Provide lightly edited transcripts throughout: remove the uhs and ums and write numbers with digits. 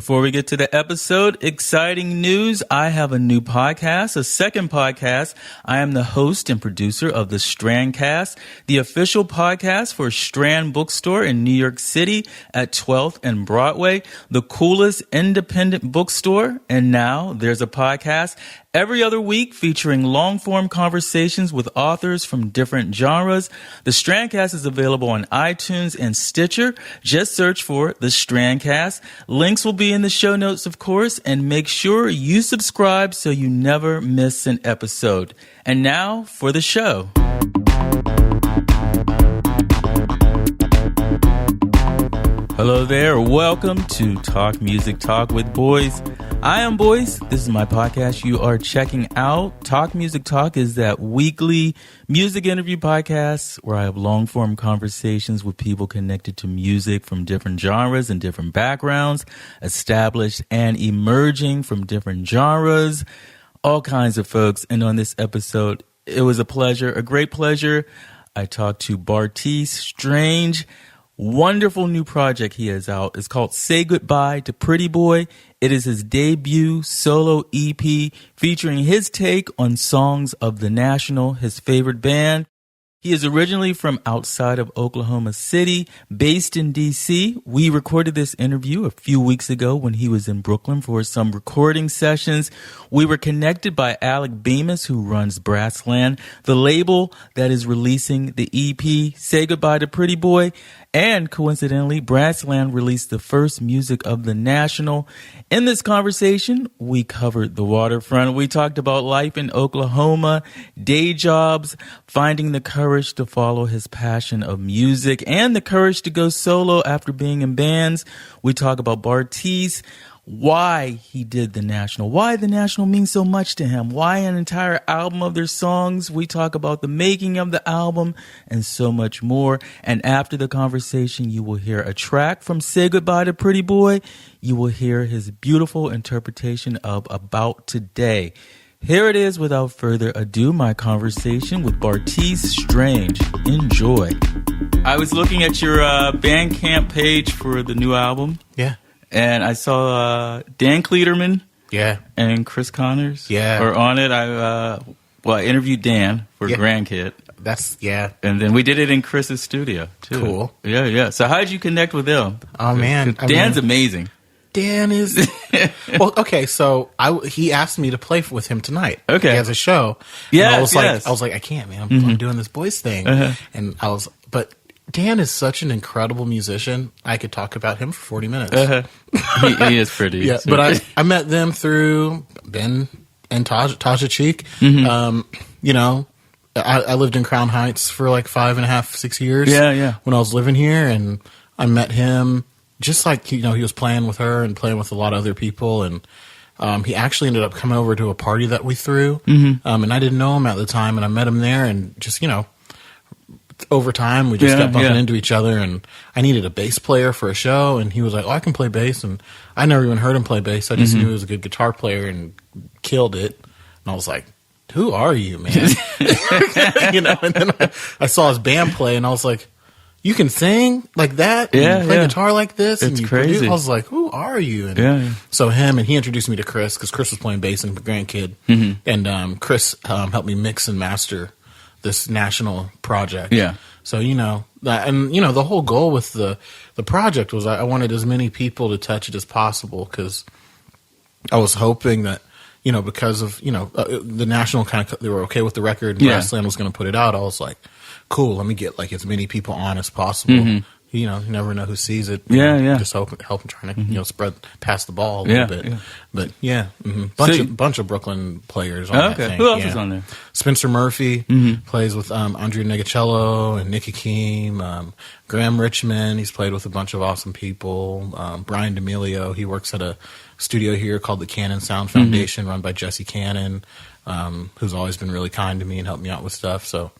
Before we get to the episode, exciting news. I have a new podcast, a second podcast. I am the host and producer of the Strandcast, the official podcast for Strand Bookstore in New York City at 12th and Broadway, the coolest independent bookstore. And now there's a podcast every other week featuring long-form conversations with authors from different genres. The Strandcast is available on iTunes and Stitcher. Just search for The Strandcast. Links will be in the show notes, of course, and make sure you subscribe so you never miss an episode. And now for the show. Hello there. Welcome to Talk Music Talk with Boice. I am Boice. This is my podcast you are checking out. Talk Music Talk is that weekly music interview podcast where I have long-form conversations with people connected to music from different genres and different backgrounds, established and emerging from different genres, all kinds of folks. And on this episode, it was a pleasure, a great pleasure. I talked to Bartees Strange. Wonderful new project he has out. It's called Say Goodbye to Pretty Boy. It is his debut solo EP featuring his take on songs of The National, his favorite band. He is originally from outside of Oklahoma City, based in D.C. We recorded this interview a few weeks ago when he was in Brooklyn for some recording sessions. We were connected by Alec Bemis, who runs Brassland, the label that is releasing the EP Say Goodbye to Pretty Boy. And coincidentally, Brassland released the first music of The National. In this conversation, we covered the waterfront. We talked about life in Oklahoma, day jobs, finding the courage to follow his passion of music, and the courage to go solo after being in bands. We talk about Bartees, why he did The National, why The National means so much to him, why an entire album of their songs. We talk about the making of the album and so much more. And after the conversation, you will hear a track from Say Goodbye to Pretty Boy. You will hear his beautiful interpretation of About Today. Here it is, without further ado, my conversation with Bartees Strange. Enjoy. I was looking at your Bandcamp page for the new album. Yeah. And I saw Dan Cleederman, and Chris Connors, are on it. I interviewed Dan for Grandkid. And then we did it in Chris's studio too. Cool. Yeah. So how did you connect with them? Oh man, Dan's amazing. Dan is well. Okay, so he asked me to play with him tonight. Okay, he has a show. Yeah, I was like, I can't, man. I'm doing this Boice thing, and but Dan is such an incredible musician. I could talk about him for 40 minutes. He is pretty. Yeah, but I met them through Ben and Tasha Cheek. You know, I lived in Crown Heights for like 5.5, 6 years. Yeah. When I was living here, and I met him just like, you know, he was playing with her and playing with a lot of other people, and he actually ended up coming over to a party that we threw. And I didn't know him at the time, and I met him there, and just, you know, over time we just kept bumping into each other, and I needed a bass player for a show, and he was like, oh, I can play bass, and I never even heard him play bass. I just knew he was a good guitar player and killed it, and I was like, who are you, man? You know, and then I saw his band play, and I was like, you can sing like that and play guitar like this? It's and you crazy. Produce? I was like, who are you? And so he introduced me to Chris, because Chris was playing bass in Grandkid, and Chris helped me mix and master this national project. Yeah. So, you know, and, you know, the whole goal with the project was I wanted as many people to touch it as possible, because I was hoping that, you know, because of, you know, the national they were okay with the record, and Brassland was going to put it out. I was like, cool, let me get like as many people on as possible. You know, you never know who sees it. Just help them trying to, you know, pass the ball a little bit. Yeah. But bunch of Brooklyn players on that thing. Who else is on there? Spencer Murphy plays with Andrea Nicocello and Nick Hakim. Graham Richmond, he's played with a bunch of awesome people. Brian D'Amelio, he works at a studio here called the Cannon Sound Foundation, run by Jesse Cannon, who's always been really kind to me and helped me out with stuff. So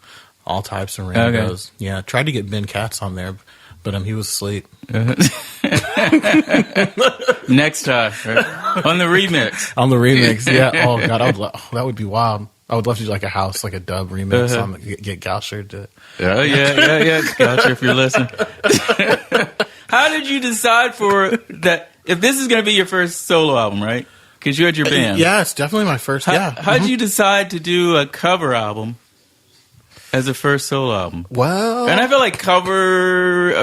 all types of randos. Okay. Yeah, tried to get Ben Katz on there, but he was asleep. Next time, right? On the remix. On the remix, yeah. Oh god, that would be wild. I would love to do like a house, like a dub remix on get Goucher to. Oh yeah, Goucher, if you're listening. How did you decide for that? if this is going to be your first solo album, right? Because you had your band. Yeah, it's definitely my first. How did you decide to do a cover album as a first solo album? Well, and I feel like cover,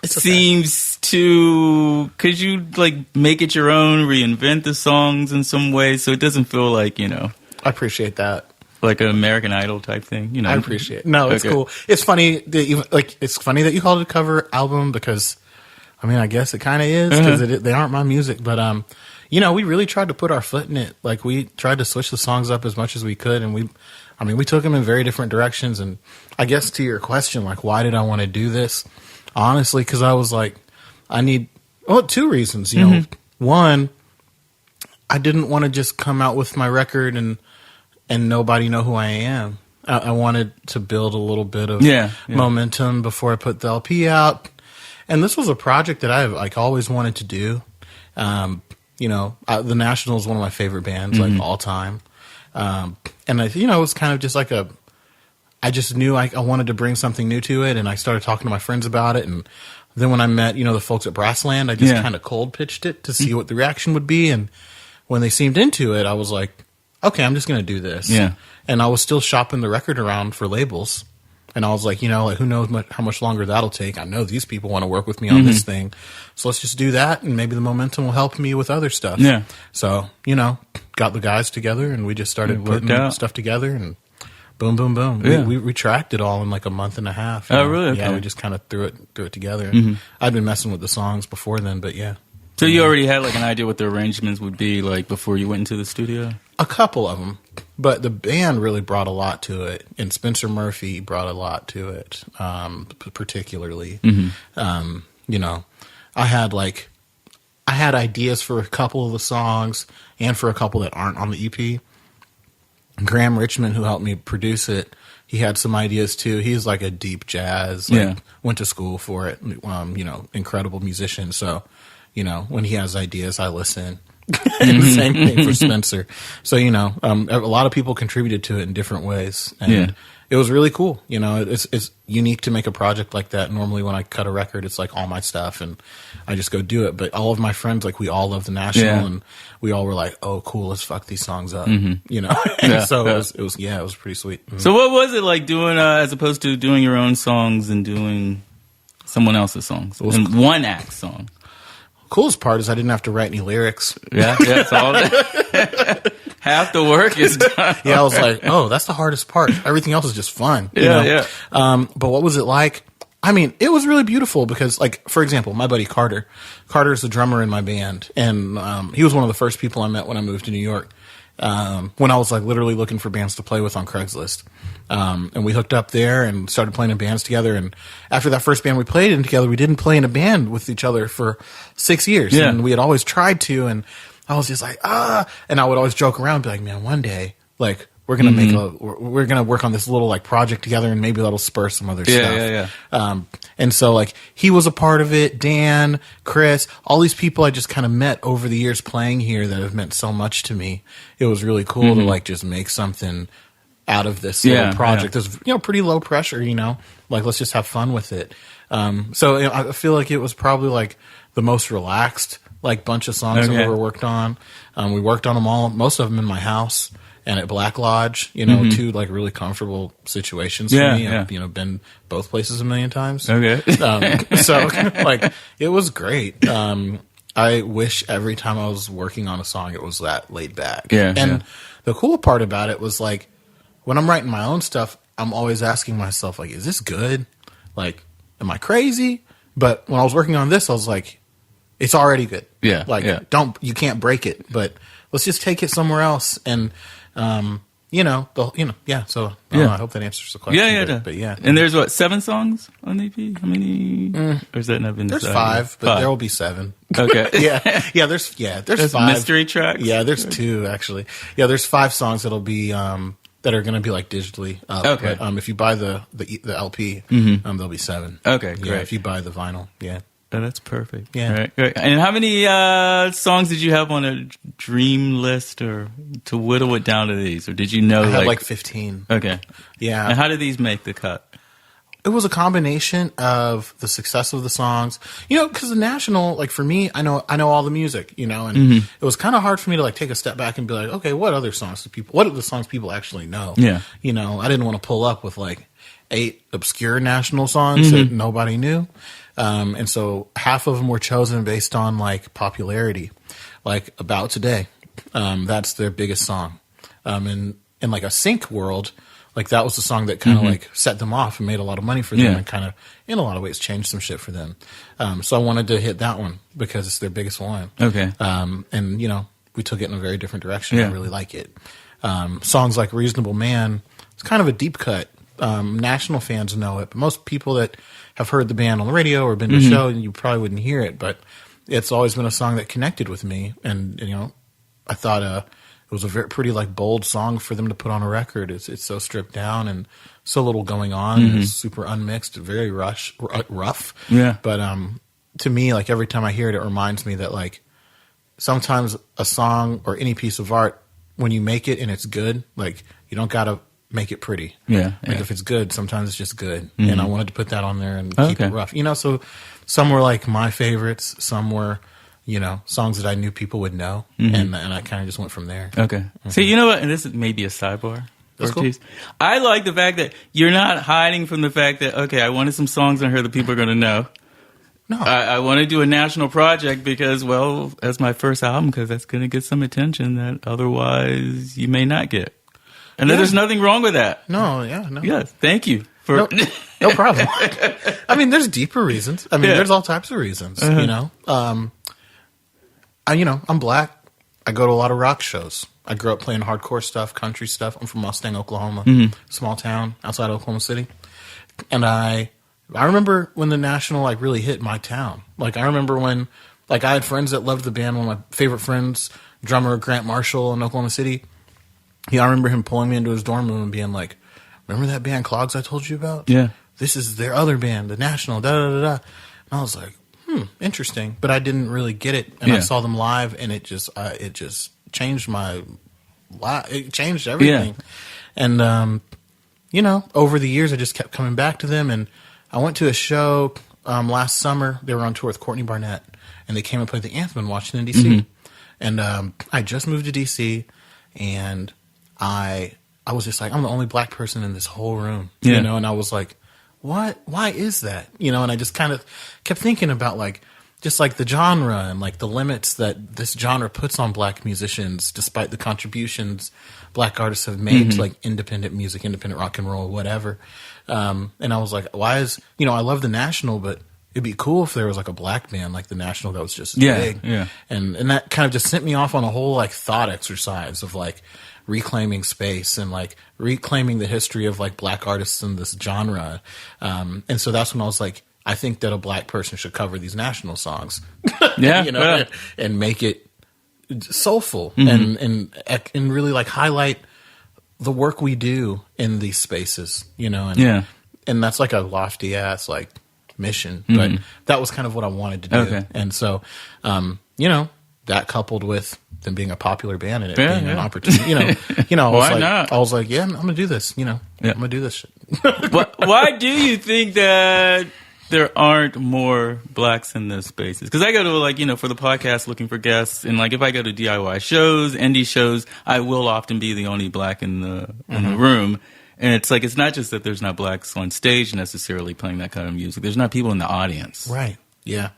seems to, could you like make it your own, reinvent the songs in some way so it doesn't feel like, I appreciate that. Like an American Idol type thing, I appreciate it. No, it's cool. It's funny that you called it a cover album because, I mean, I guess it kind of is because they aren't my music, but we really tried to put our foot in it. Like we tried to switch the songs up as much as we could, and we took them in very different directions. And I guess to your question, like, why did I want to do this? Honestly, because I was like, I need two reasons. One, I didn't want to just come out with my record and nobody know who I am. I wanted to build a little bit of momentum before I put the LP out. And this was a project that I've like always wanted to do. The National is one of my favorite bands, like all time. And it was kind of just like I just knew I wanted to bring something new to it, and I started talking to my friends about it. And then when I met, the folks at Brassland, I just kind of cold pitched it to see what the reaction would be. And when they seemed into it, I was like, okay, I'm just going to do this. Yeah. And I was still shopping the record around for labels. And I was like, who knows how much longer that'll take. I know these people want to work with me on this thing. So let's just do that, and maybe the momentum will help me with other stuff. Yeah. So, got the guys together, and we just started putting stuff together, and boom, boom, boom. Yeah. We tracked it all in like a month and a half. Oh, really? Okay. Yeah, we just kind of threw it together. Mm-hmm. I'd been messing with the songs before then, but yeah. So you already had like an idea what the arrangements would be like before you went into the studio? A couple of them, but the band really brought a lot to it, and Spencer Murphy brought a lot to it, particularly. Mm-hmm. I had ideas for a couple of the songs and for a couple that aren't on the EP. Graham Richmond, who helped me produce it, he had some ideas too. He's like a deep jazz, went to school for it, incredible musician. So, when he has ideas, I listen. And the same thing for Spencer. So, a lot of people contributed to it in different ways. And it was really cool. It's unique to make a project like that. Normally when I cut a record, it's like all my stuff and I just go do it. But all of my friends, like we all love the National and we all were like, oh, cool, let's fuck these songs up. And so it was pretty sweet. Mm-hmm. So what was it like doing, as opposed to doing your own songs and doing someone else's songs? And cool. One act song. Coolest part is I didn't have to write any lyrics. Yeah, it's all half the work is done. Yeah, I was like, oh, that's the hardest part. Everything else is just fun. Yeah. But what was it like? I mean, it was really beautiful because, like, for example, my buddy Carter is the drummer in my band, and he was one of the first people I met when I moved to New York. When I was like literally looking for bands to play with on Craigslist. And we hooked up there and started playing in bands together. And after that first band we played in together, we didn't play in a band with each other for 6 years. Yeah. And we had always tried to, and I was just like, and I would always joke around and be like, man, one day, like, we're going to we're going to work on this little like project together, and maybe that'll spur some other stuff. Yeah. And so like he was a part of it, Dan, Chris, all these people I just kind of met over the years playing here that have meant so much to me. It was really cool to like just make something out of this little project. It was, pretty low pressure, like let's just have fun with it. So I feel like it was probably like the most relaxed like bunch of songs I've ever worked on. We worked on them all, most of them in my house. And at Black Lodge, two like really comfortable situations for me. I've been both places a million times. Okay. So like it was great. I wish every time I was working on a song, it was that laid back. Yeah. And the cool part about it was like when I'm writing my own stuff, I'm always asking myself like, is this good? Like, am I crazy? But when I was working on this, I was like, it's already good. Yeah. Like you can't break it, but let's just take it somewhere else. And, So I hope that answers the question. But yeah. And there's 7 songs on the EP? How many? Or is that not been decided? There's 5, but there will be 7. Okay. There's 5 mystery tracks. Yeah, there's 2 actually. Yeah, there's 5 songs that'll be that are going to be like digitally up. Okay. But, if you buy the LP, there'll be 7. Okay, great. Yeah, if you buy the vinyl, yeah. Oh, that's perfect. Yeah. All right, great. And how many songs did you have on a dream list, or to whittle it down to these, or did you know? I had like 15. Okay. Yeah. And how did these make the cut? It was a combination of the success of the songs, because the National, like for me, I know all the music, and it was kind of hard for me to like take a step back and be like, okay, what are the songs people actually know? Yeah. I didn't want to pull up with like 8 obscure National songs that nobody knew. And so half of them were chosen based on like popularity, like About Today. That's their biggest song. In like a sync world, like that was the song that kind of like set them off and made a lot of money for them and kind of in a lot of ways changed some shit for them. So I wanted to hit that one because it's their biggest one. Okay. And we took it in a very different direction. I really like it. Songs like Reasonable Man, it's kind of a deep cut. National fans know it, but most people that have heard the band on the radio or been to a show, you probably wouldn't hear it, but it's always been a song that connected with me. And I thought it was a very pretty like bold song for them to put on a record. It's so stripped down and so little going on. It's super unmixed, very rough. Yeah. But to me, like every time I hear it, it reminds me that like sometimes a song or any piece of art, when you make it and it's good, like you don't gotta make it pretty. Yeah. Like if it's good, sometimes it's just good. And I wanted to put that on there and keep it rough. So some were like my favorites, some were, songs that I knew people would know. And I kind of just went from there. Okay. So you know what? And this is maybe a sidebar. That's cool. I like the fact that you're not hiding from the fact that, okay, I wanted some songs on here that people are going to know. No. I want to do a national project because, well, that's my first album because that's going to get some attention that otherwise you may not get. And there's nothing wrong with that. No. Yeah, thank you. No problem. I mean, there's deeper reasons. I mean, there's all types of reasons, I'm black. I go to a lot of rock shows. I grew up playing hardcore stuff, country stuff. I'm from Mustang, Oklahoma, small town outside Oklahoma City. And I remember when the National like really hit my town. Like I remember when like I had friends that loved the band. One of my favorite friends, drummer Grant Marshall in Oklahoma City. I remember him pulling me into his dorm room and being like, "Remember that band Clogs I told you about? Yeah, this is their other band, the National." Da da da da. And I was like, interesting, but I didn't really get it. And I saw them live, and it just changed my life. It changed everything. Yeah. And over the years, I just kept coming back to them. And I went to a show last summer. They were on tour with Courtney Barnett, and they came and played the anthem in Washington D.C. And I just moved to D.C. and I was just like, I'm the only black person in this whole room, and I was like, what? Why is that? And I just kind of kept thinking about like, just like the genre and like the limits that this genre puts on black musicians, despite the contributions black artists have made to like independent music, independent rock and roll, whatever. And I was like, why is, I love the National, but it'd be cool if there was like a black band like the National that was just big. Yeah. And that kind of just sent me off on a whole like thought exercise of like reclaiming space and like reclaiming the history of like black artists in this genre. And so that's when I was like, I think that a black person should cover these National songs. And make it soulful and really like highlight the work we do in these spaces, and that's like a lofty ass like mission, but that was kind of what I wanted to do. Okay. And so, that coupled with them being a popular band and it being an opportunity, I was like, I'm going to do this, I'm going to do this shit. Why do you think that there aren't more blacks in those spaces? Because I go to like, for the podcast looking for guests, and like if I go to DIY shows, indie shows, I will often be the only black in the room. And it's like, it's not just that there's not blacks on stage necessarily playing that kind of music. There's not people in the audience. Right. Yeah.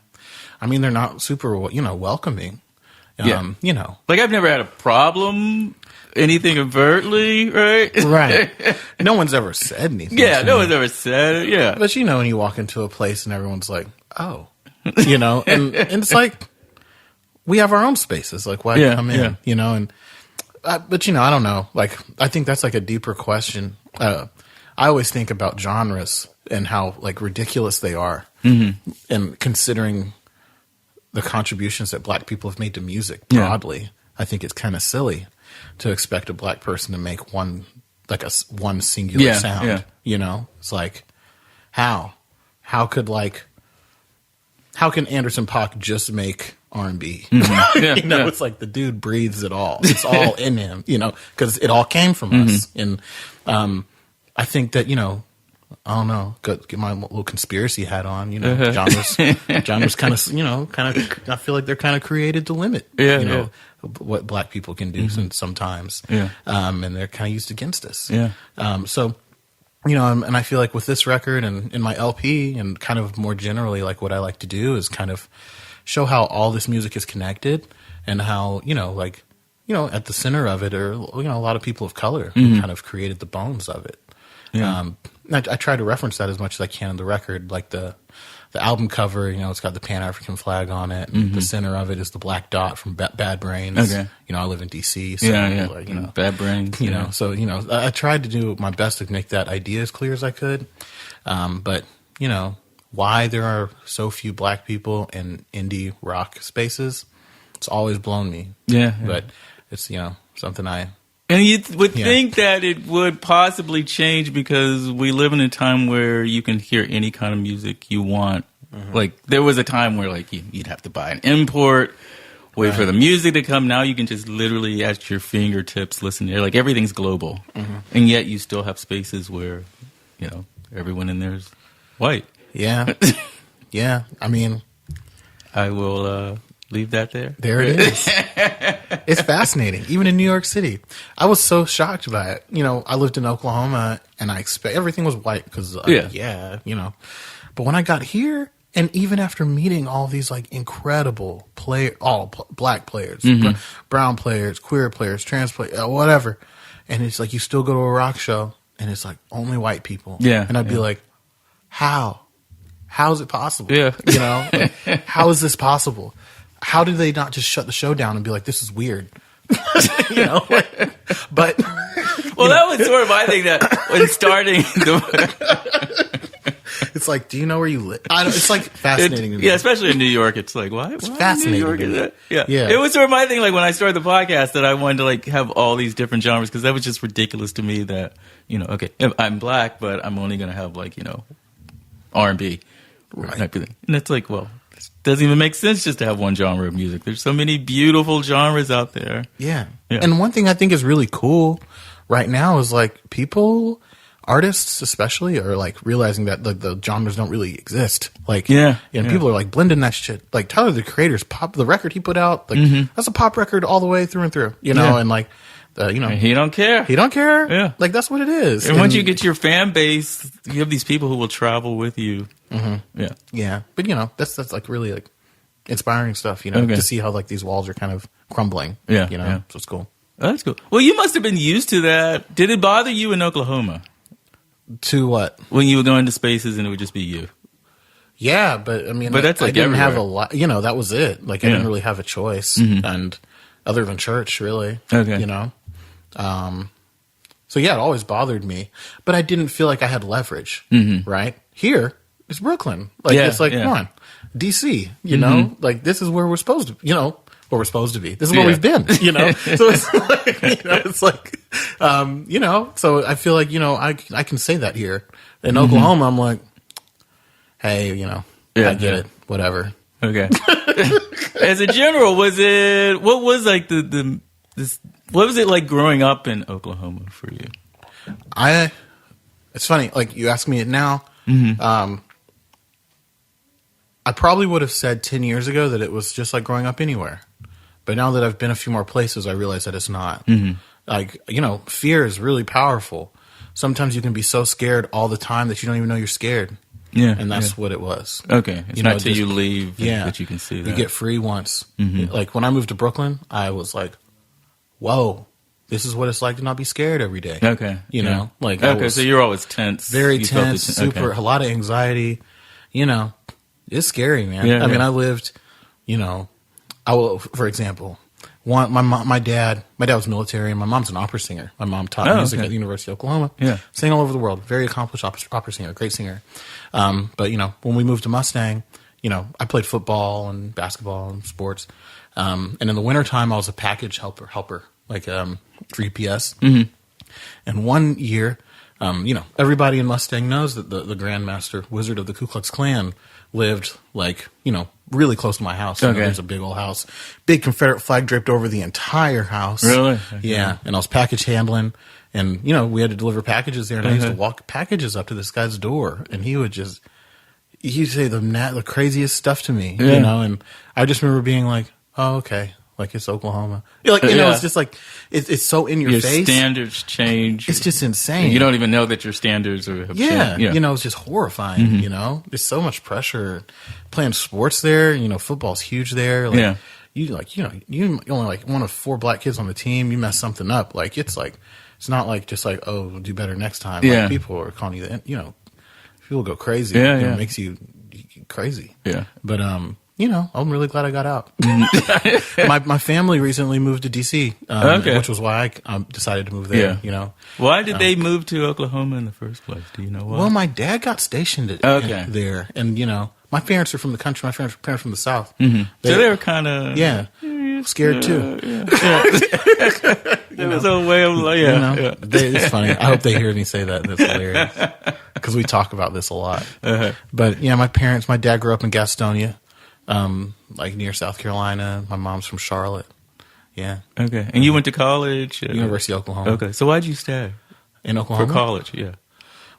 I mean, they're not super, welcoming. Like I've never had a problem, anything overtly, right? Right. No one's ever said anything. Yeah, no one's ever said it. Yeah. But when you walk into a place and everyone's like, oh, and it's like, we have our own spaces. Like, why come in, and, but I don't know. Like, I think that's like a deeper question. I always think about genres and how like ridiculous they are, and considering the contributions that black people have made to music broadly, I think it's kind of silly to expect a black person to make one singular sound. It's like, how can Anderson .Paak just make R&B? It's like the dude breathes it all. It's all in him, because it all came from us. And I think that, I don't know, get my little conspiracy hat on, genres kind of, I feel like they're kind of created to limit, what black people can do sometimes. And they're kind of used against us. So, and I feel like with this record and in my LP and kind of more generally, like what I like to do is kind of show how all this music is connected and how, at the center of it are, a lot of people of color who kind of created the bones of it. I try to reference that as much as I can in the record, like the album cover, it's got the Pan-African flag on it. And the center of it is the black dot from Bad Brains. Okay. I live in DC. So, Bad Brains. So, I tried to do my best to make that idea as clear as I could. But, why there are so few black people in indie rock spaces, it's always blown me. But it's, something And you would think that it would possibly change because we live in a time where you can hear any kind of music you want. Like, there was a time where, like, you'd have to buy an import, wait for the music to come. Now you can just literally at your fingertips listen to it. Like, everything's global. And yet you still have spaces where, everyone in there is white. Yeah. I mean, I will leave that there. There it is. It's fascinating. Even in New York City, I was so shocked by it. I lived in Oklahoma, and I expect everything was white because, But when I got here, and even after meeting all these like incredible black players, brown players, queer players, trans players, whatever, and it's like you still go to a rock show, and it's like only white people. And I'd be like, how? How is it possible? How is this possible? How did they not just shut the show down and be like, this is weird? But that was sort of my thing that when starting it's like, do you know where you live? It's like fascinating to me. Yeah, especially in New York, it's like, why fascinating. New York is that? Yeah. It was sort of my thing, like when I started the podcast, that I wanted to like have all these different genres because that was just ridiculous to me. That okay, I'm black, but I'm only going to have like R&B, type of thing. And it's like, well, it doesn't even make sense just to have one genre of music. There's so many beautiful genres out there. Yeah. And one thing I think is really cool right now is like artists especially are like realizing that the genres don't really exist. Like, people are like blending that shit. Like Tyler, the Creator's the record he put out, like that's a pop record all the way through and through, and like, and he don't care. He don't care. Yeah. Like that's what it is. And once you get your fan base, you have these people who will travel with you. Yeah. But that's like really like inspiring stuff, to see how like these walls are kind of crumbling. So it's cool. Oh, that's cool. Well, you must have been used to that. Did it bother you in Oklahoma? To what? When you would go into spaces and it would just be you. Yeah, but I mean, that's like I didn't everywhere. have a lot. That was it. Like I didn't really have a choice, and other than church, really. Okay. So yeah, it always bothered me, but I didn't feel like I had leverage. Right here, it's Brooklyn. Like it's like come on, DC. Like this is where we're supposed to. Where we're supposed to be. This is where we've been. So it's like, So I feel like I can say that here in Oklahoma. I'm like, hey, I get it. Whatever. Okay. As a general, what was like what was it like growing up in Oklahoma for you? It's funny. Like you ask me it now. I probably would have said 10 years ago that it was just like growing up anywhere. But now that I've been a few more places, I realize that it's not. Like, fear is really powerful. Sometimes you can be so scared all the time that you don't even know you're scared. Yeah. And that's what it was. Okay. It's not until you leave that you can see that. You get free once. Like, when I moved to Brooklyn, I was like, whoa, this is what it's like to not be scared every day. Okay. Like, so you're always tense. Very tense, a lot of anxiety. It's scary, man. I mean, I lived, for example, my dad was military, and my mom's an opera singer. My mom taught music at the University of Oklahoma. Sang all over the world. Very accomplished opera singer, great singer. But when we moved to Mustang, I played football and basketball and sports. And in the wintertime, I was a package helper, like for UPS. And one year, everybody in Mustang knows that the Grand Master Wizard of the Ku Klux Klan lived like, really close to my house. You know, there's a big old house, big Confederate flag draped over the entire house. Really? Yeah. And I was package handling, and you know, we had to deliver packages there, and I used to walk packages up to this guy's door, and he'd say the craziest stuff to me, you know, and I just remember being like, oh, okay. Like, it's Oklahoma. Like, you know, it's just like, it's so in your face. Your standards change. It's just insane. You don't even know that your standards have changed. Yeah. You know, it's just horrifying, you know? There's so much pressure. Playing sports there, you know, football's huge there. Like, you only like one of 4 black kids on the team, you mess something up. Like, it's not like just like, oh, we'll do better next time. Like, people are calling you you know, people go crazy. It makes you crazy. Yeah. But, you know, I'm really glad I got out. My family recently moved to D.C., which was why I decided to move there, you know. Why did they move to Oklahoma in the first place? Do you know why? Well, my dad got stationed there. And, you know, my parents are from the country. My parents are from the South. So they were kind of... Yeah. Scared, too. It was a way of... It's funny. I hope they hear me say that. That's hilarious. Because we talk about this a lot. But, yeah, my dad grew up in Gastonia. Like near South Carolina. My mom's from Charlotte. Yeah. Okay. And you went to college? University of Oklahoma. Okay. So why'd you stay? In Oklahoma? For college, yeah.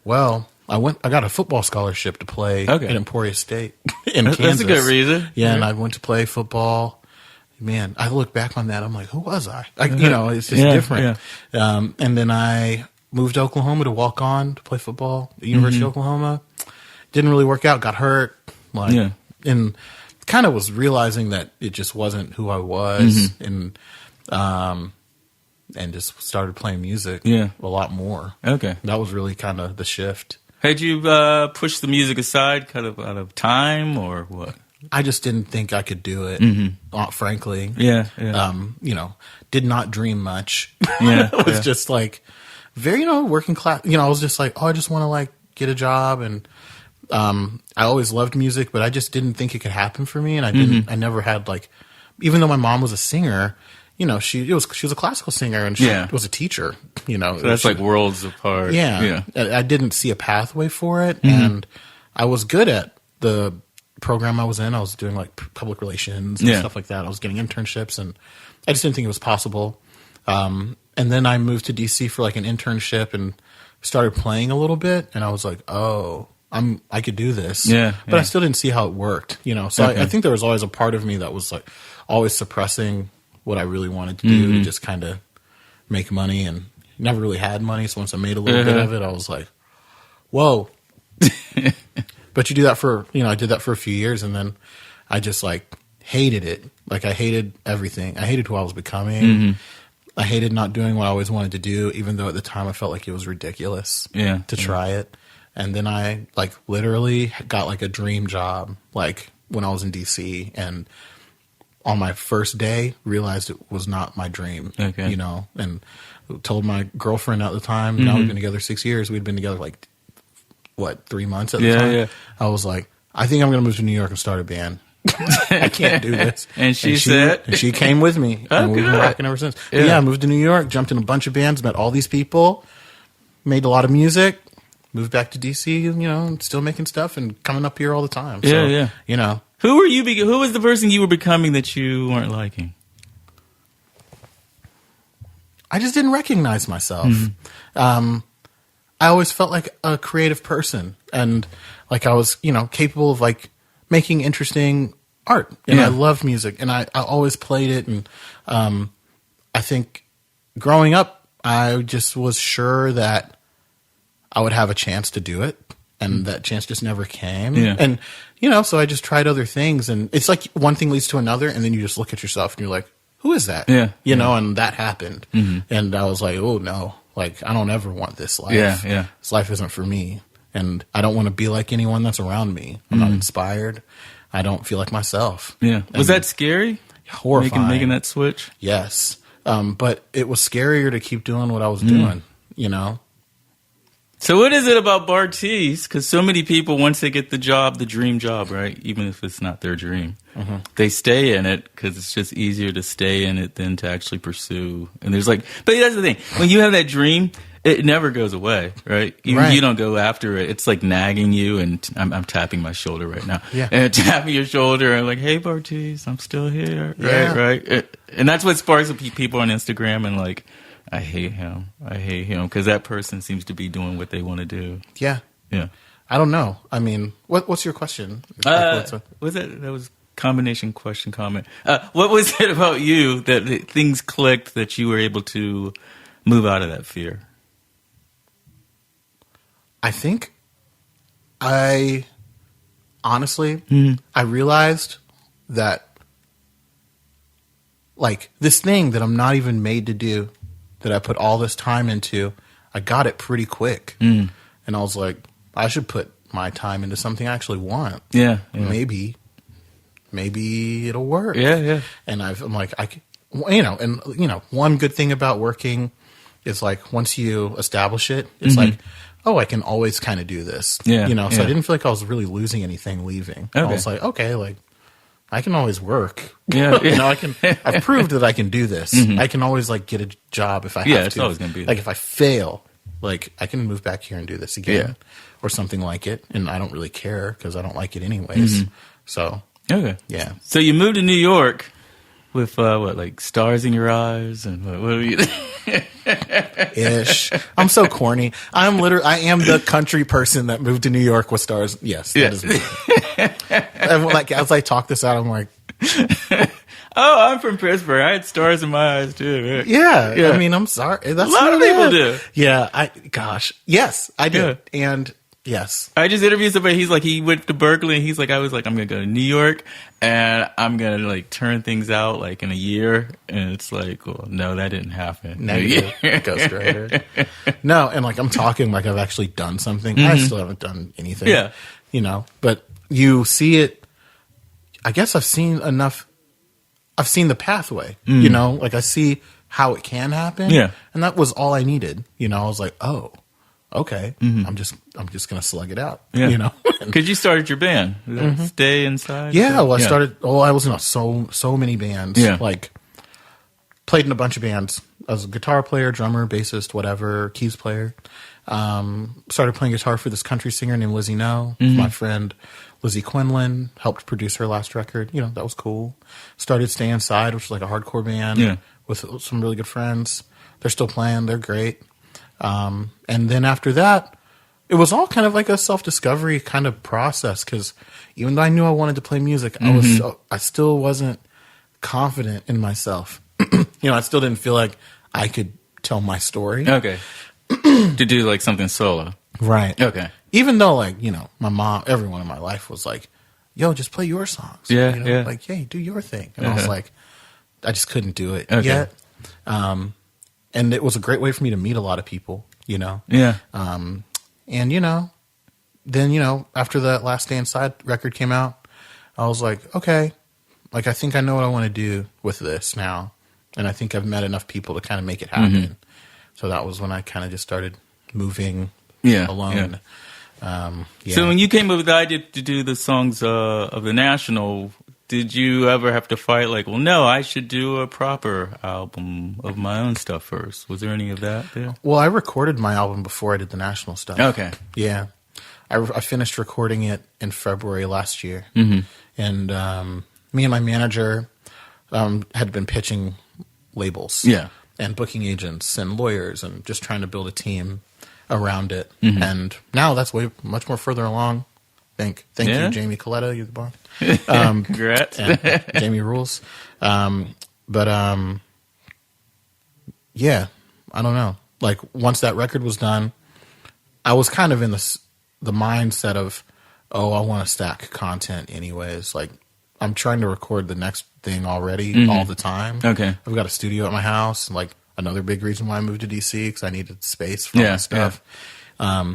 Well, I got a football scholarship to play at Emporia State in Kansas. That's a good reason. Yeah, and I went to play football. Man, I look back on that, I'm like, who was I? You know, it's just different. Yeah. And then I moved to Oklahoma to walk on to play football at University of Oklahoma. Didn't really work out, got hurt. And kind of was realizing that it just wasn't who I was, and just started playing music a lot more. Okay. That was really kind of the shift. Had you pushed the music aside kind of out of time or what? I just didn't think I could do it, frankly. Yeah. You know, did not dream much. It was just like very, working class. You know, I was just like, oh, I just want to like get a job, and I always loved music, but I just didn't think it could happen for me. And I never had like, even though my mom was a singer, you know, she was a classical singer, and she was a teacher, you know. So that's like worlds apart. Yeah. I didn't see a pathway for it. And I was good at the program I was in. I was doing like public relations and stuff like that. I was getting internships, and I just didn't think it was possible. And then I moved to DC for like an internship and started playing a little bit. And I was like, oh, I could do this. But I still didn't see how it worked, you know. So I think there was always a part of me that was like always suppressing what I really wanted to do to just kind of make money, and never really had money. So once I made a little bit of it, I was like, whoa. But you do that I did that for a few years, and then I just like hated it. Like I hated everything. I hated who I was becoming. I hated not doing what I always wanted to do, even though at the time I felt like it was ridiculous to try it. And then I like literally got like a dream job, like when I was in DC, and on my first day realized it was not my dream, you know, and told my girlfriend at the time, now we've been together 6 years. We'd been together like, 3 months at the time. Yeah. I was like, I think I'm going to move to New York and start a band. I can't do this. And she said? And she came with me. And we've been rocking ever since. Yeah, I moved to New York, jumped in a bunch of bands, met all these people, made a lot of music, moved back to DC, you know, and still making stuff and coming up here all the time. So, you know. Who was the person you were becoming that you weren't liking? I just didn't recognize myself. I always felt like a creative person, and like I was, you know, capable of like making interesting art, and I loved music, and I always played it. And I think growing up, I just was sure that I would have a chance to do it, and that chance just never came. And, you know, so I just tried other things, and it's like one thing leads to another, and then you just look at yourself and you're like, who is that? You know, and that happened. And I was like, oh no, like I don't ever want this life. This life isn't for me. And I don't want to be like anyone that's around me. I'm not inspired. I don't feel like myself. Was that scary? Horrifying. Making that switch? Yes. But it was scarier to keep doing what I was doing, you know? So what is it about Bartees? Because so many people, once they get the job, the dream job, right? Even if it's not their dream, they stay in it because it's just easier to stay in it than to actually pursue. And there's like, but that's the thing. When you have that dream, it never goes away, right? You don't go after it. It's like nagging you, and I'm tapping my shoulder right now. Yeah. And tapping your shoulder and like, hey, Bartees, I'm still here. Right? And that's what sparks people on Instagram and like, I hate him because that person seems to be doing what they want to do. Yeah. Yeah. I don't know. I mean, what's your question? Was that was combination question comment. What was it about you that things clicked that you were able to move out of that fear? I think I realized that like this thing that I'm not even made to do, that I put all this time into, I got it pretty quick. And I was like, I should put my time into something I actually want. Yeah. Maybe it'll work. Yeah. And I'm like, one good thing about working is like once you establish it, it's like, oh, I can always kind of do this. Yeah. So I didn't feel like I was really losing anything leaving. Okay. I was like, okay, like I can always work. Yeah. I've proved that I can do this. I can always like get a job if I have to. Yeah, it's always going to be like if I fail, like I can move back here and do this again or something like it. And I don't really care because I don't like it anyways. So, okay. Yeah. So you moved to New York with like stars in your eyes and what were you? Ish. I'm so corny. I am the country person that moved to New York with stars. Yes, that is me. Like as I talk this out, I'm like, oh, I'm from Pittsburgh. I had stars in my eyes too. Yeah. I mean, I'm sorry. That's a lot of people do. Yeah. Yes, I did. Yeah. And yes, I just interviewed somebody. He's like, he went to Berkeley and he's like, I was like, I'm going to go to New York and I'm going to like turn things out like in a year. And it's like, well, no, that didn't happen. Negative. Ghostwriter. No. And like, I'm talking like I've actually done something. I still haven't done anything. Yeah. But you see it. I guess I've seen enough. I've seen the pathway, like I see how it can happen. Yeah. And that was all I needed. I was like, oh, okay. I'm just going to slug it out, Because you started your band. Stay Inside? Yeah. Well, I was in so many bands. Yeah. Like played in a bunch of bands. I was a guitar player, drummer, bassist, whatever, keys player. Started playing guitar for this country singer named Lizzie No. My friend Lizzie Quinlan helped produce her last record. That was cool. Started Stay Inside, which was like a hardcore band with some really good friends. They're still playing. They're great. And then after that, it was all kind of like a self-discovery kind of process because even though I knew I wanted to play music, I still wasn't confident in myself. I still didn't feel like I could tell my story. Okay. To do like something solo. Right. Okay. Even though like, my mom, everyone in my life was like, yo, just play your songs. Yeah. Like, hey, do your thing. And I was like, I just couldn't do it yet. And it was a great way for me to meet a lot of people, Yeah. And, then, after that last Stay Inside record came out, I was like, okay, like, I think I know what I want to do with this now. And I think I've met enough people to kind of make it happen. So that was when I kind of just started moving alone. So when you came up with the idea to do the songs of the National, did you ever have to fight like, well, no, I should do a proper album of my own stuff first? Was there any of that there? Well, I recorded my album before I did the National stuff. Okay. Yeah. I finished recording it in February last year. And me and my manager had been pitching labels. Yeah. And booking agents and lawyers and just trying to build a team around it. And now that's much more further along. Thank you, Jamie Coletta. You're the boss. Congrats. Jamie rules. Yeah, I don't know. Like once that record was done, I was kind of in the mindset of, oh, I want to stack content anyways. Like I'm trying to record the next thing already all the time. Okay. I've got a studio at my house. Like another big reason why I moved to DC because I needed space for my stuff. Yeah.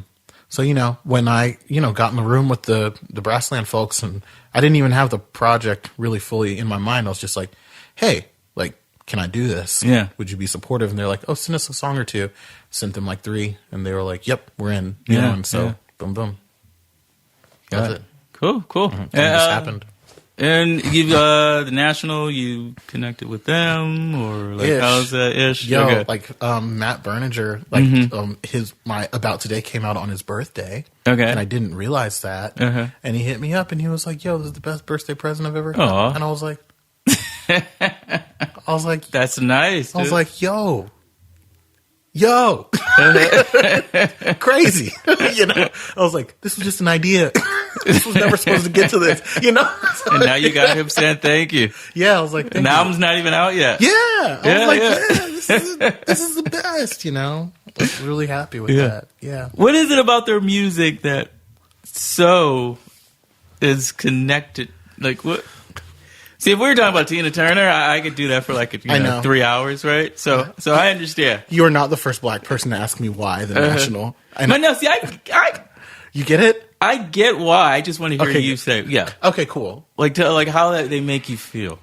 So, when I, got in the room with the Brassland folks and I didn't even have the project really fully in my mind. I was just like, hey, like, can I do this? Yeah. Would you be supportive? And they're like, oh, send us a song or two. Sent them like 3 and they were like, yep, we're in. And so boom, boom. That's it. Cool. And it just happened. And you, the National, you connected with them, or like ish. How's that ish? Yo, okay. Like Matt Berninger, like my About Today came out on his birthday. Okay, and I didn't realize that. And he hit me up and he was like, "Yo, this is the best birthday present I've ever had." Aww. And I was like, "That's nice." Dude. I was like, "Yo." Crazy. I was like, this was just an idea. This was never supposed to get to this, And now you got him saying thank you. Yeah, I was like, and the album's not even out yet. Yeah. I was like, this is the best, I was really happy with that. Yeah. What is it about their music that so is connected? Like, what? See, if we were talking about Tina Turner, I could do that for like 3 hours, right? So I understand. You're not the first black person to ask me why the National. But no, see, I you get it? I get why. I just want to hear you say, yeah. Okay, cool. Like how they make you feel.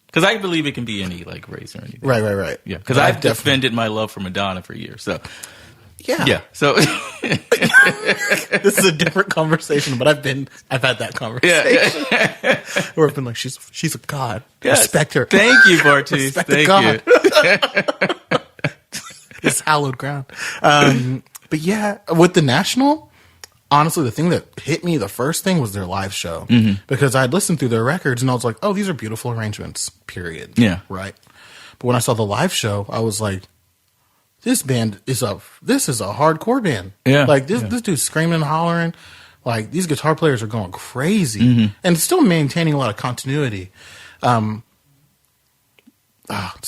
Because I believe it can be any like race or anything. Right. Yeah, because I've defended my love for Madonna for years. So yeah. So this is a different conversation, but I've had that conversation. Yeah. Where I've been like, she's a god. Yes. Respect her. Thank you, Bartees. Thank you. It's hallowed ground. But yeah, with the National, honestly, the thing that hit me, the first thing was their live show. Because I'd listened through their records and I was like, oh, these are beautiful arrangements, period. Yeah. Right. But when I saw the live show, I was like, this is a hardcore band. Yeah. Like this dude's screaming and hollering. Like these guitar players are going crazy and still maintaining a lot of continuity. So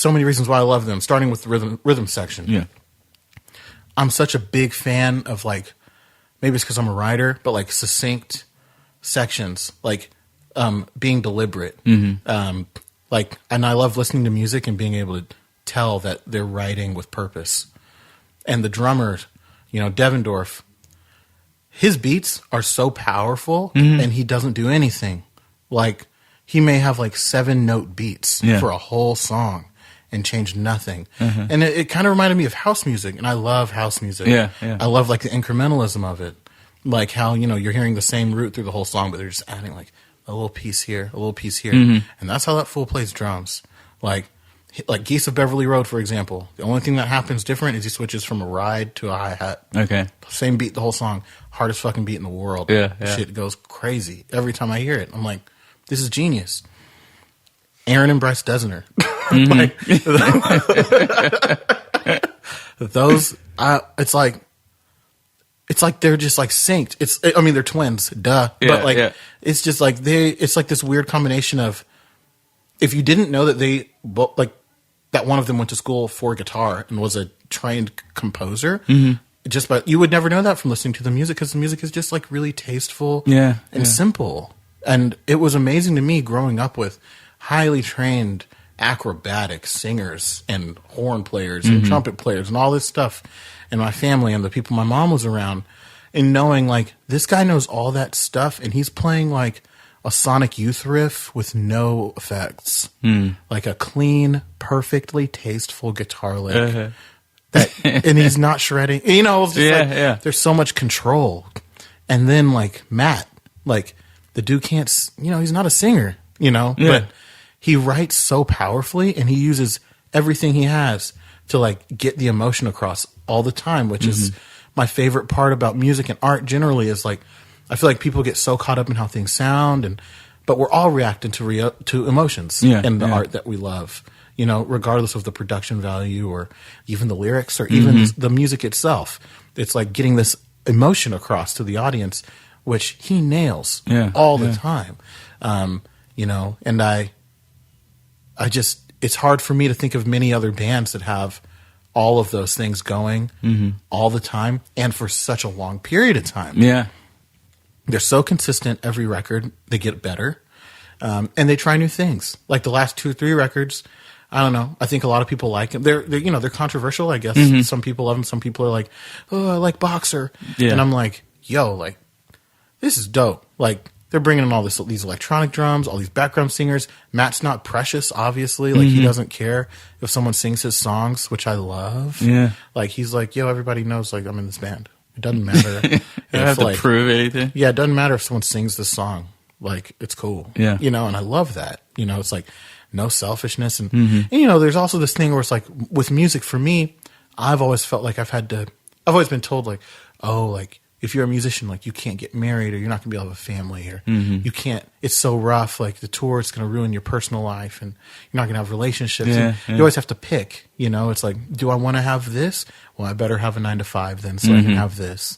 many reasons why I love them, starting with the rhythm section. Yeah. I'm such a big fan of like, maybe it's because I'm a writer, but like succinct sections, like being deliberate. And I love listening to music and being able to tell that they're writing with purpose. And the drummer, Devendorf, his beats are so powerful and he doesn't do anything. Like he may have like 7-note beats for a whole song and change nothing. And it kind of reminded me of house music, and I love house music. Yeah. I love like the incrementalism of it. Like how, you're hearing the same root through the whole song, but they're just adding like a little piece here, a little piece here. And that's how that fool plays drums. Like Geese of Beverly Road, for example. The only thing that happens different is he switches from a ride to a hi-hat. Okay. Same beat the whole song. Hardest fucking beat in the world. Yeah. Shit goes crazy. Every time I hear it, I'm like, this is genius. Aaron and Bryce Dessner. Those, it's like they're just like synced. They're twins, duh. Yeah, but it's just like it's like this weird combination of, if you didn't know that that one of them went to school for guitar and was a trained composer, you would never know that from listening to the music, because the music is just like really tasteful and simple. And it was amazing to me growing up with highly trained acrobatic singers and horn players and trumpet players and all this stuff in my family and the people my mom was around, and knowing like this guy knows all that stuff and he's playing like a Sonic Youth riff with no effects, like a clean, perfectly tasteful guitar lick. And he's not shredding. It's just there's so much control. And then like Matt, like the dude can't, he's not a singer, but he writes so powerfully and he uses everything he has to like get the emotion across all the time, which is my favorite part about music and art generally. Is like, I feel like people get so caught up in how things sound, but we're all reacting to emotions in the art that we love, regardless of the production value or even the lyrics or even the music itself. It's like getting this emotion across to the audience, which he nails all the time. And I just, it's hard for me to think of many other bands that have all of those things going all the time and for such a long period of time. Yeah. They're so consistent every record. They get better. And they try new things. Like the last 2 or 3 records, I don't know. I think a lot of people like them. They're controversial, I guess. Some people love them. Some people are like, oh, I like Boxer. Yeah. And I'm like, yo, like, this is dope. Like, they're bringing in all these electronic drums, all these background singers. Matt's not precious, obviously. Like, he doesn't care if someone sings his songs, which I love. Yeah. Like, he's like, yo, everybody knows, like, I'm in this band. It doesn't matter. You don't have to prove anything. Yeah, it doesn't matter if someone sings this song. like, it's cool. Yeah. You know, and I love that. You know, it's like no selfishness. And you know, there's also this thing where it's like with music for me, I've always felt like I've always been told like, oh, like if you're a musician, like you can't get married or you're not gonna be able to have a family or you can't, it's so rough. Like the tour, it's going to ruin your personal life and you're not going to have relationships. You always have to pick, you know, it's like, do I want to have this? Well, I better have a 9-to-5 then so I can have this.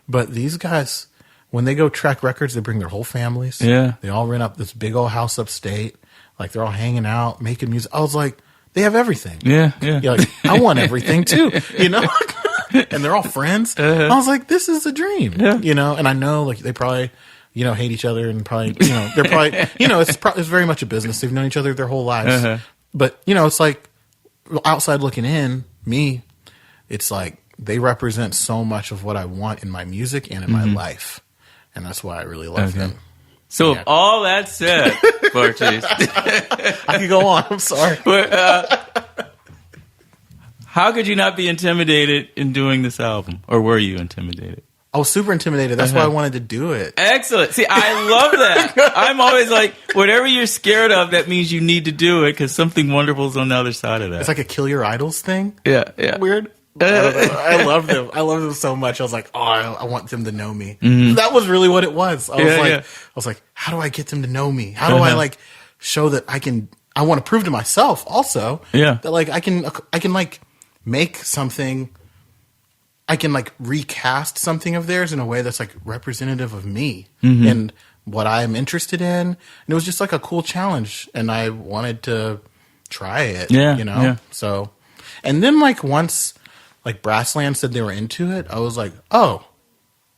But these guys, when they go track records, they bring their whole families. Yeah. They all rent up this big old house upstate. Like they're all hanging out, making music. I was like, they have everything. Yeah, yeah. You're like, I want everything too, you know? And they're all friends. I was like, this is a dream, you know? And I know like they probably, you know, hate each other and probably, you know, they're probably, you know, it's very much a business. They've known each other their whole lives. But, you know, it's like outside looking in, me, it's like they represent so much of what I want in my music and in my life. And that's why I really love them. So, if all that said, Bartees, I could go on. I'm sorry. But, how could you not be intimidated in doing this album? Or were you intimidated? I was super intimidated. That's why I wanted to do it. Excellent. See, I love that. I'm always like, whatever you're scared of, that means you need to do it because something wonderful is on the other side of that. It's like a kill your idols thing. Yeah, yeah. Weird. I love them. I love them so much. I was like, oh, I want them to know me. That was really what it was. I was like, how do I get them to know me? How do I like show that I want to prove to myself also that like I can like make something, I can like recast something of theirs in a way that's like representative of me and what I'm interested in. And it was just like a cool challenge and I wanted to try it, you know? Yeah. So, and then like once like Brassland said they were into it, I was like, oh,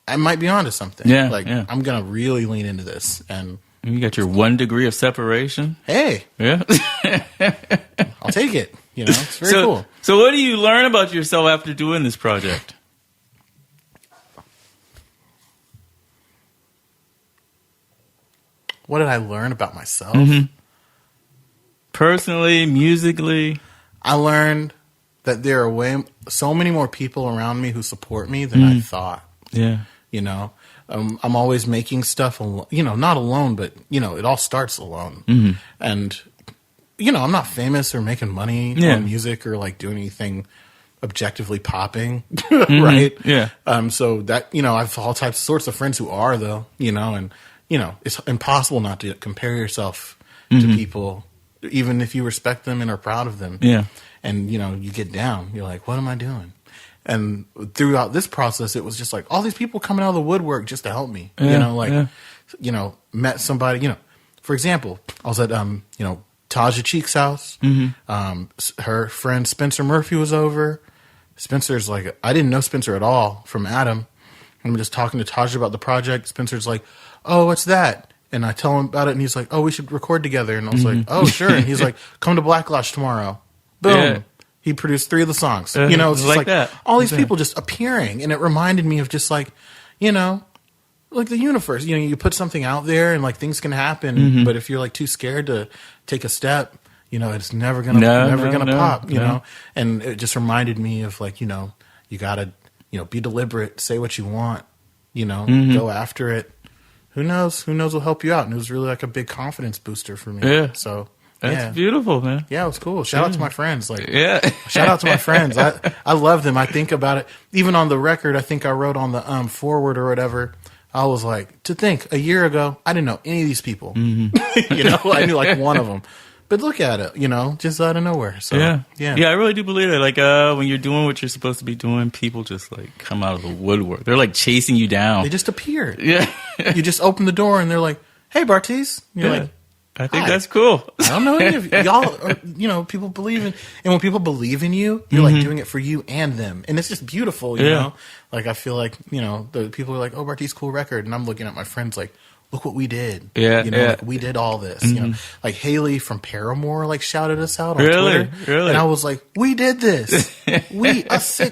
I might be onto something. Yeah, like I'm going to really lean into this. And you got your 1 degree of separation. Hey. Yeah. I'll take it. You know, it's very cool. So what do you learn about yourself after doing this project? What did I learn about myself? Personally, musically? I learned that there are so many more people around me who support me than I thought. Yeah. You know, I'm always making stuff, you know, not alone, but, you know, it all starts alone. And, you know, I'm not famous or making money on music or like doing anything objectively popping, right? Yeah. So that, you know, I have all sorts of friends who are though, you know, and, you know, it's impossible not to compare yourself to people, even if you respect them and are proud of them. Yeah. And, you know, you get down. You're like, what am I doing? And throughout this process, it was just like all these people coming out of the woodwork just to help me. You know, like, you know, met somebody, you know, for example, I was at, you know, Taja Cheek's house. Her friend Spencer Murphy was over. Spencer's like, I didn't know Spencer at all from Adam. I'm just talking to Taja about the project. Spencer's like, oh, what's that? And I tell him about it, and he's like, oh, we should record together. And I was like, oh, sure. And he's like, come to Black Lodge tomorrow. Boom. Yeah. He produced 3 of the songs. You know, it's just like that. All these people just appearing. And it reminded me of just like, you know, like the universe. You know, you put something out there and like things can happen. But if you're like too scared to take a step, you know, it's never going to pop, you know. And it just reminded me of like, you know, you got to, you know, be deliberate, say what you want, you know, go after it. Who knows? Who knows will help you out. And it was really like a big confidence booster for me. Yeah. So. That's beautiful, man. Yeah, it was cool. Shout out to my friends. Like, shout out to my friends. I love them. I think about it. Even on the record, I think I wrote on the forward or whatever. I was like, to think a year ago, I didn't know any of these people. You know, I knew like one of them. But look at it, you know, just out of nowhere. So yeah, I really do believe it. Like when you're doing what you're supposed to be doing, people just like come out of the woodwork. They're like chasing you down. They just appeared. Yeah, you just open the door and they're like, "Hey, Bartees." You're like. I think that's cool. I don't know any of y'all. You know, people believe in, and when people believe in you, you're like doing it for you and them, and it's just beautiful. You know, like I feel like you know the people are like, "Oh, Bartees, cool record," and I'm looking at my friends like, "Look what we did." Yeah, you know, like we did all this. You know, like Haley from Paramore like shouted us out on Twitter, and I was like, "We did this.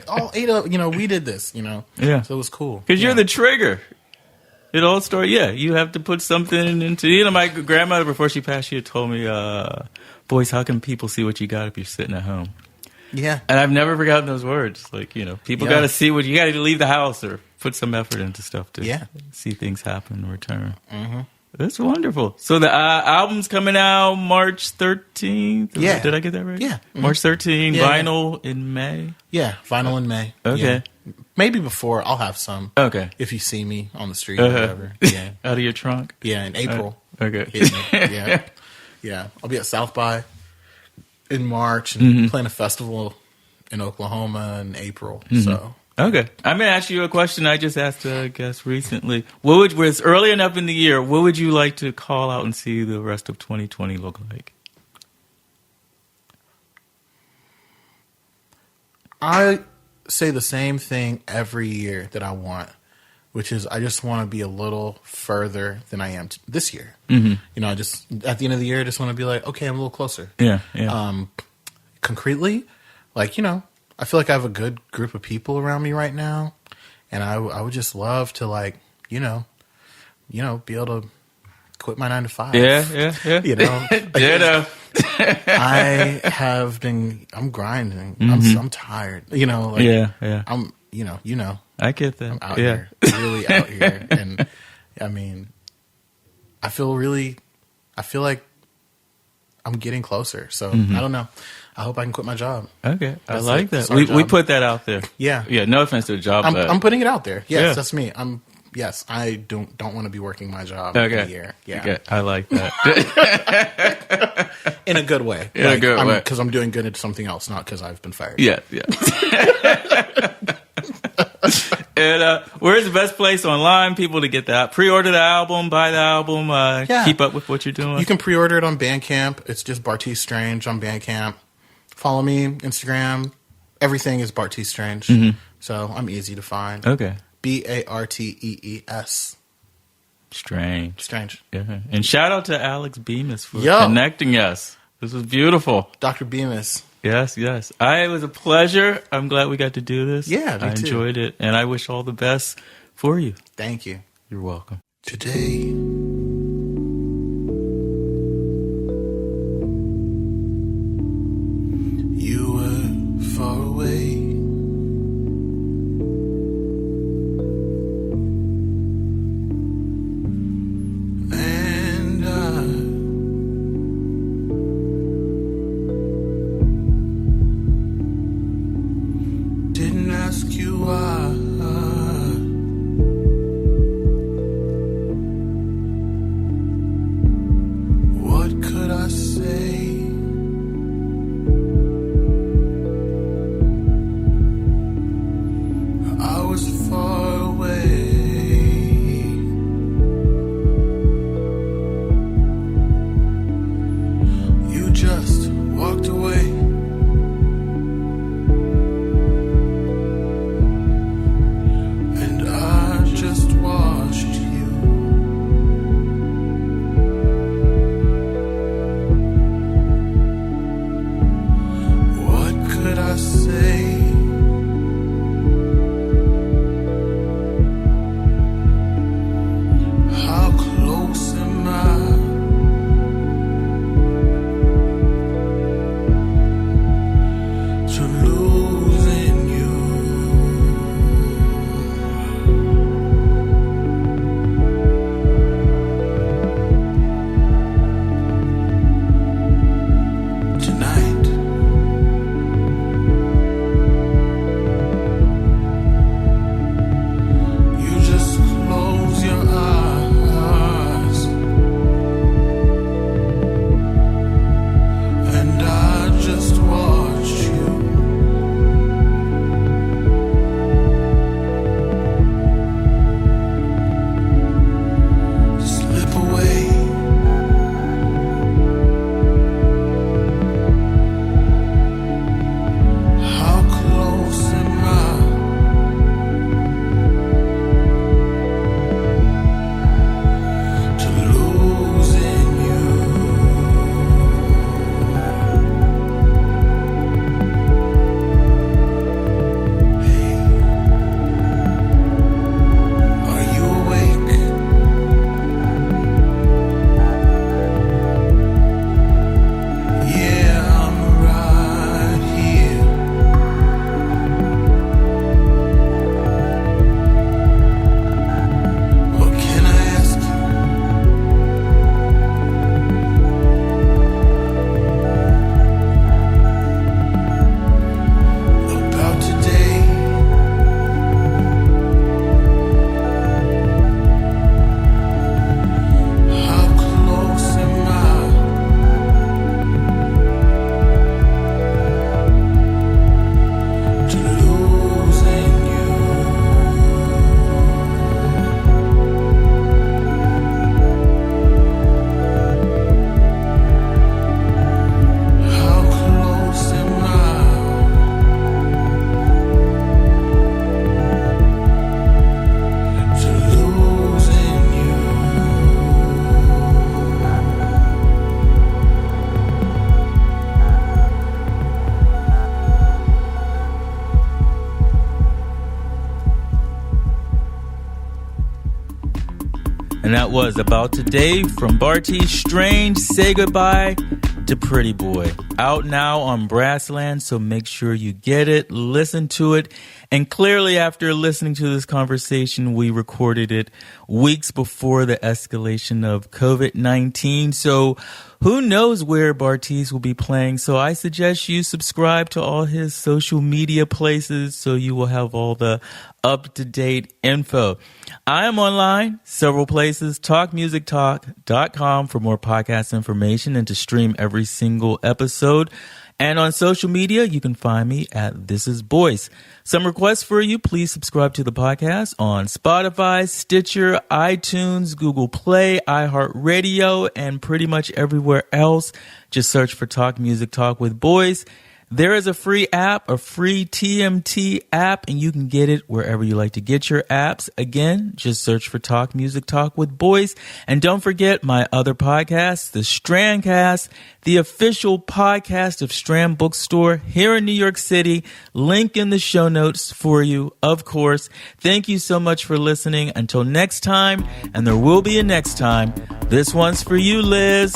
All 8 of you know, we did this." You know, so it was cool because you're the trigger. It all story, you have to put something into, you know, my grandmother, before she passed, she had told me, boys, how can people see what you got if you're sitting at home? Yeah. And I've never forgotten those words. Like, you know, people got to see you got to leave the house or put some effort into stuff to see things happen in return. That's wonderful. So the album's coming out March 13th? Yeah. Did I get that right? Yeah. Mm-hmm. March 13th, vinyl in May? Yeah, vinyl in May. Okay. Yeah. Maybe before, I'll have some. Okay. If you see me on the street or whatever. Yeah. Out of your trunk? Yeah, in April. Okay. Yeah. Yeah. I'll be at South by in March and playing a festival in Oklahoma in April. So okay. I'm going to ask you a question I just asked a guest recently. Where it's early enough in the year, what would you like to call out and see the rest of 2020 look like? I say the same thing every year that I want, which is I just want to be a little further than I am this year. You know, I just at the end of the year, I just want to be like, okay, I'm a little closer. Yeah. Concretely, like, you know, I feel like I have a good group of people around me right now, and I would just love to, like, you know, be able to quit my 9 to 5. Yeah. You know, Ditto. I'm grinding. I'm tired. You know, like, yeah. I'm, you know. I get that. I'm out here, really out here, and I mean, I feel like I'm getting closer. So I don't know. I hope I can quit my job. Okay, I like that. We put that out there. Yeah. No offense to the job, but I'm putting it out there. Yes, that's me. I don't want to be working my job in a year. Yeah, okay. I like that. In a good way. In a good way, because I'm doing good at something else, not because I've been fired. Yeah. And where's the best place online people to get that? Pre-order the album, buy the album, keep up with what you're doing? You can pre-order it on Bandcamp. It's just Bartees Strange on Bandcamp. Follow me, Instagram. Everything is Bartees Strange. So I'm easy to find. Okay. Bartees. Strange. Yeah. And shout out to Alex Bemis for connecting us. This was beautiful. Dr. Bemis. Yes. It was a pleasure. I'm glad we got to do this. Yeah, me I enjoyed it. And I wish all the best for you. Thank you. You're welcome. Today, you were far away. And didn't ask you why. What could I say? I was far away. You just walked away. And I just watched you. What could I say? How close am I? To losing you. Tonight, you just close your eyes, and I just watch you. And that was About Today from Bartees Strange. Say goodbye to Pretty Boy. Out now on Brassland, so make sure you get it, listen to it. And clearly after listening to this conversation, we recorded it weeks before the escalation of COVID-19. So who knows where Bartees will be playing. So I suggest you subscribe to all his social media places so you will have all the up-to-date info. I am online, several places, talkmusictalk.com for more podcast information and to stream every single episode. And on social media, you can find me at This Is Boice. Some requests for you, please subscribe to the podcast on Spotify, Stitcher, iTunes, Google Play, iHeartRadio, and pretty much everywhere else. Just search for Talk Music Talk with Boice. There is a free app, a free TMT app, and you can get it wherever you like to get your apps. Again, just search for Talk Music Talk with Boice. And don't forget my other podcast, the Strandcast, the official podcast of Strand Bookstore here in New York City. Link in the show notes for you, of course. Thank you so much for listening. Until next time, and there will be a next time, this one's for you, Liz.